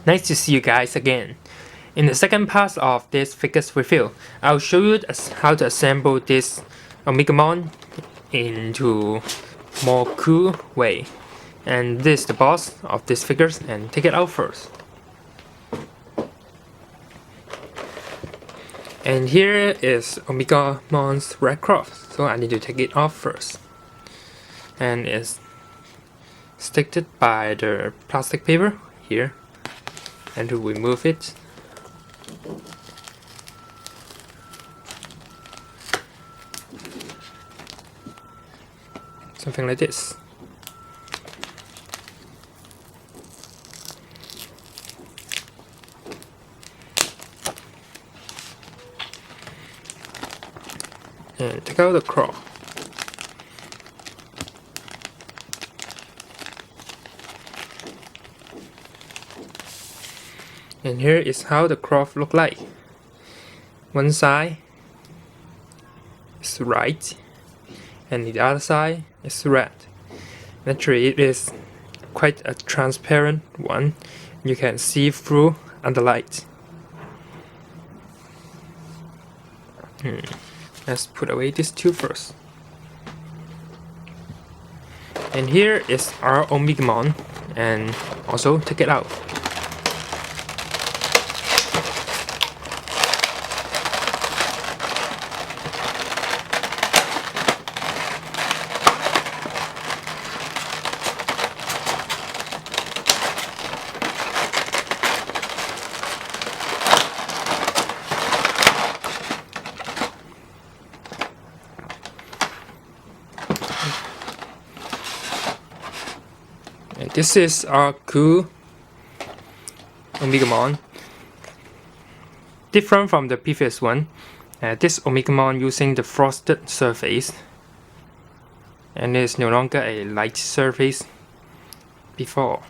Nice to see you guys again. In the second part of this figures review, I'll show you how to assemble this Omegamon into more cool way. And this is the box of these figures, and take it out first. And here is Omegamon's red cloth, so I need to take it off first. And it's sticked by the plastic paper here. And to remove it, something like this. And take out the cloth. And here is how the cloth look like. One side is white, and the other side is red. Naturally, it is quite a transparent one. You can see through under light. Let's put away these two first. And here is our Omegamon, and also take it out. And this is our cool Omegamon. Different from the previous one, this Omegamon using the frosted surface, and it is no longer a light surface before.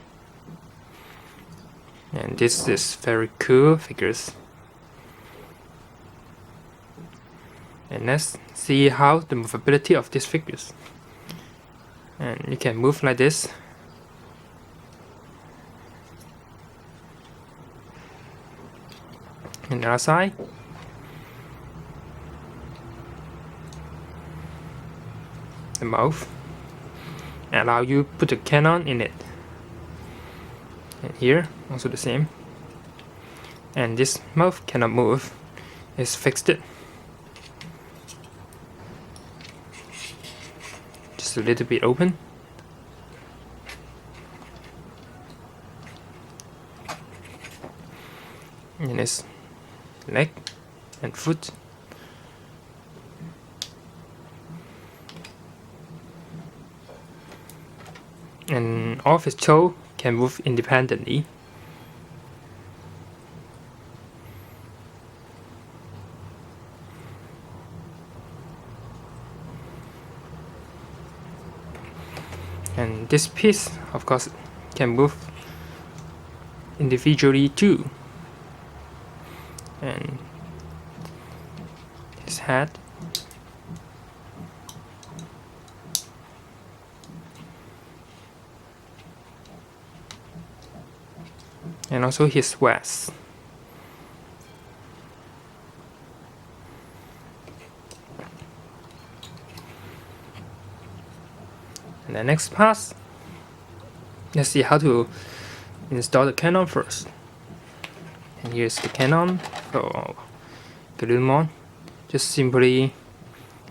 And this is very cool figures. And let's see how the movability of these figures. And you can move like this. And the other side. The mouth. And allow you put the cannon in it. And here, also the same. And this mouth cannot move. It's fixed. Just a little bit open. And its leg and foot. And all of his toe can move independently. And this piece, of course, can move individually too. And his head. And also his vest. And the next part, let's see how to install the cannon first. And here's the cannon for Omnimon. Just simply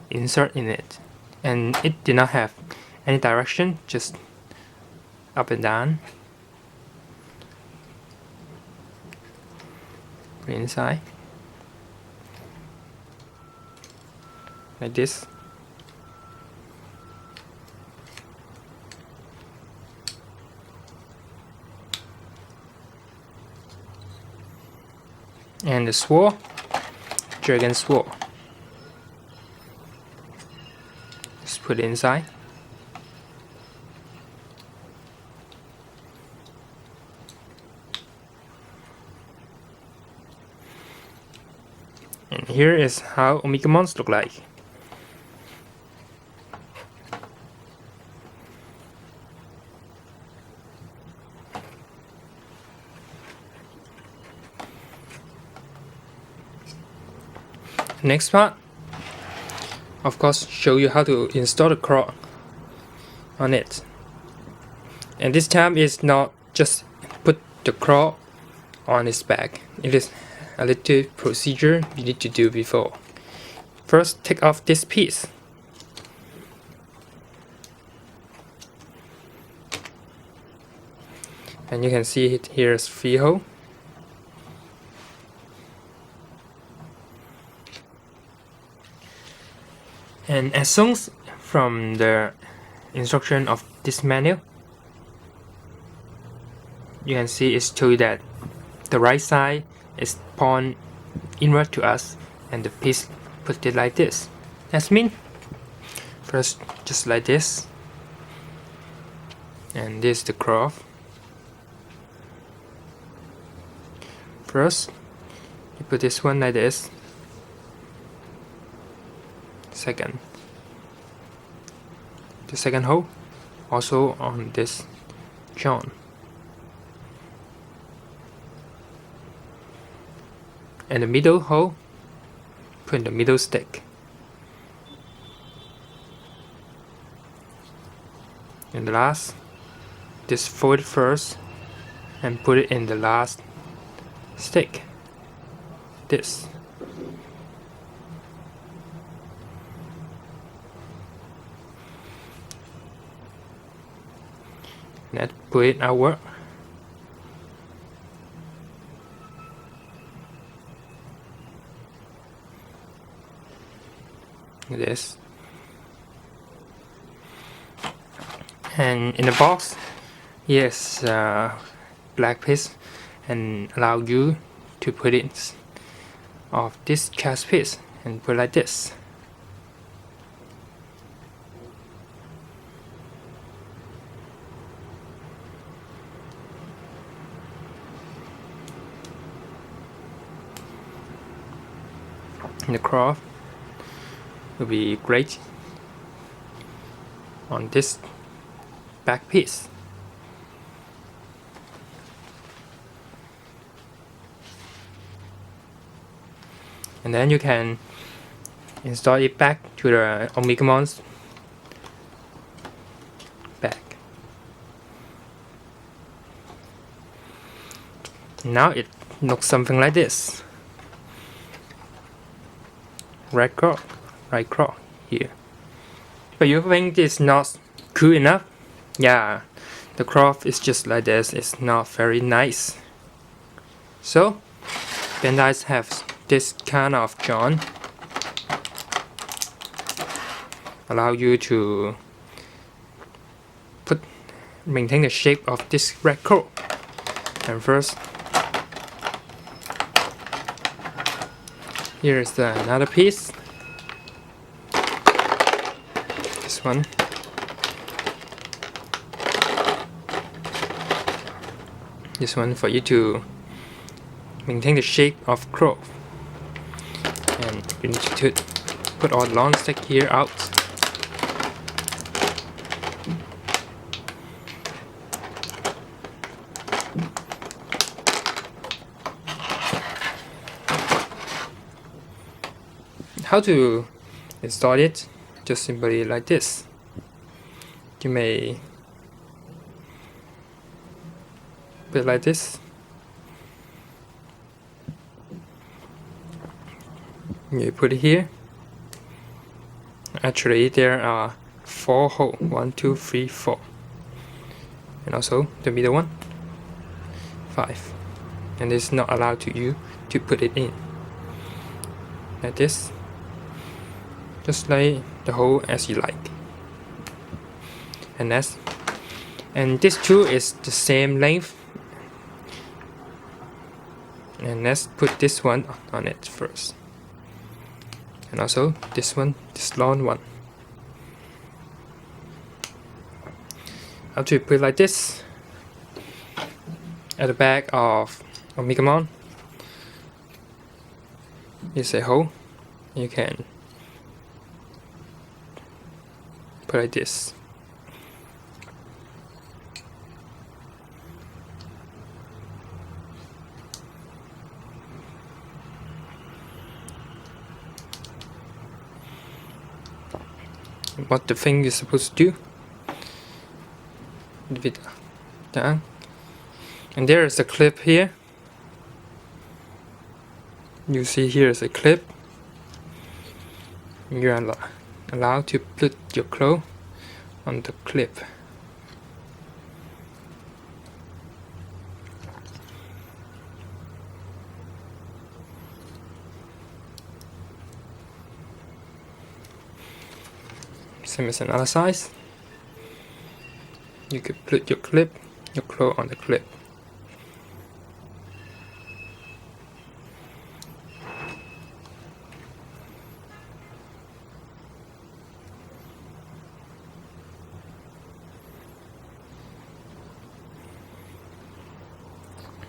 insert in it. And it did not have any direction, just up and down. Put it inside. Like this. And the sword, dragon sword. Just put it inside. And here is how Omegamons look like. Next part, of course, show you how to install the claw on it. And this time is not just put the claw on its back. It is a little procedure you need to do before. First, take off this piece. And you can see it here's 3 holes. And as soon as from the instruction of this manual, you can see it's told that the right side is point inward to us and the piece put it like this. That's mean first just like this, and this is the claw. First you put this one like this. Second, the second hole also on this joint. And the middle hole, put in the middle stick. And the last, this fold first and put it in the last stick. This. Let's put it outward. This. And in the box, yes, black piece, and allow you to put it of this chest piece and put like this. And the claw will be great on this back piece. And then you can install it back to the Omegamon's back. Now it looks something like this. Right claw here. But you think it's not cool enough? Yeah, the claw is just like this. It's not very nice. So, Bandai have this kind of joint. Allow you to maintain the shape of this red claw. And first, here is another piece. This one. This one for you to maintain the shape of claw. And you need to put all the long stick here out. How to install it? Just simply like this. You may put it like this. You put it here. Actually, there are 4 holes. 1, 2, 3, 4. And also the middle one. 5. And it's not allowed to you to put it in. Like this. Just like the hole as you like. And this two is the same length. And let's put this one on it first. And also this one, this long one. After you put it like this, at the back of Omegamon is a hole. You can put like this. what the thing is supposed to do. Leave it down. And there is a clip here. You see here is a clip. You are allowed to put your clothes on the clip. Same as another size. You could put your clothes on the clip.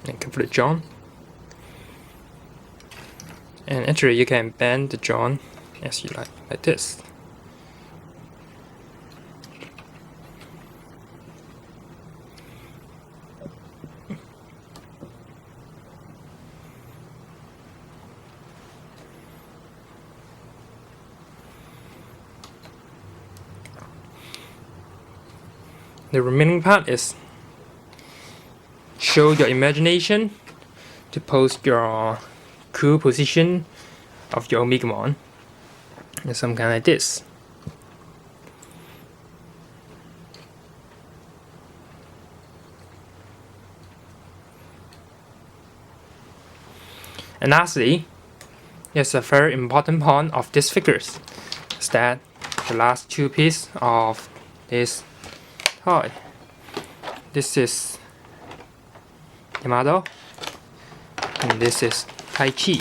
And cover the John. And actually you can bend the John as you like this. The remaining part is show your imagination to post your cool position of your Omegamon and some kind like this. And lastly, there's a very important part of these figures, is that the last two pieces of this toy. This is Yamato, and this is Taichi.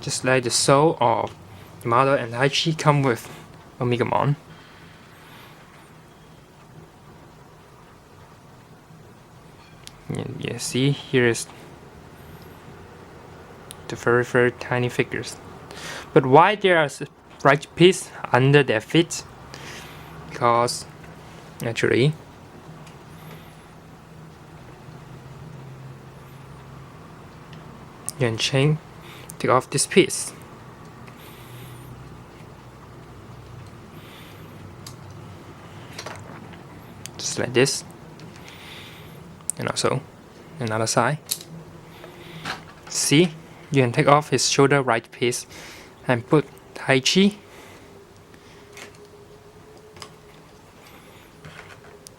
Just like the soul of Yamato and Taichi come with Omegamon. And you see, here is the very tiny figures. But why there is a right piece under their feet? Because naturally you can take off this piece. Just like this. And also another side. See, you can take off his shoulder right piece and put Taichi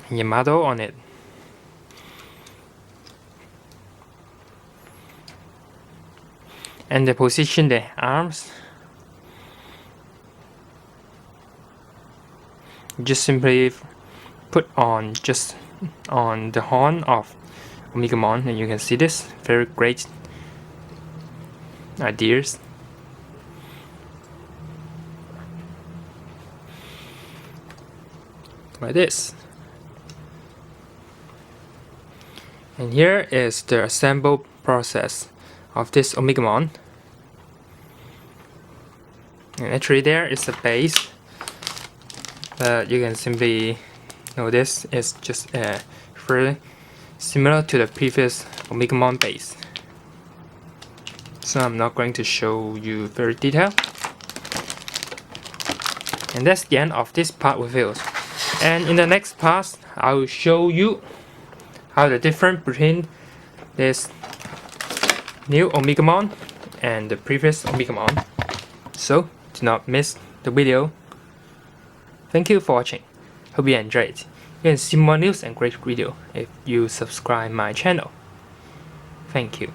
and Yamato on it. And they position the arms. Just simply put on just on the horn of Omegamon, and you can see this very great ideas. Like this. And here is the assemble process of this Omegamon. And actually there is a base, but you can simply know this is just very similar to the previous Omegamon base. So I'm not going to show you very detailed. And that's the end of this part reviews. And in the next part, I will show you how the difference between this new Omegamon and the previous Omegamon. So do not miss the video. Thank you for watching. Hope you enjoyed. You can see more news and great video if you subscribe my channel. Thank you.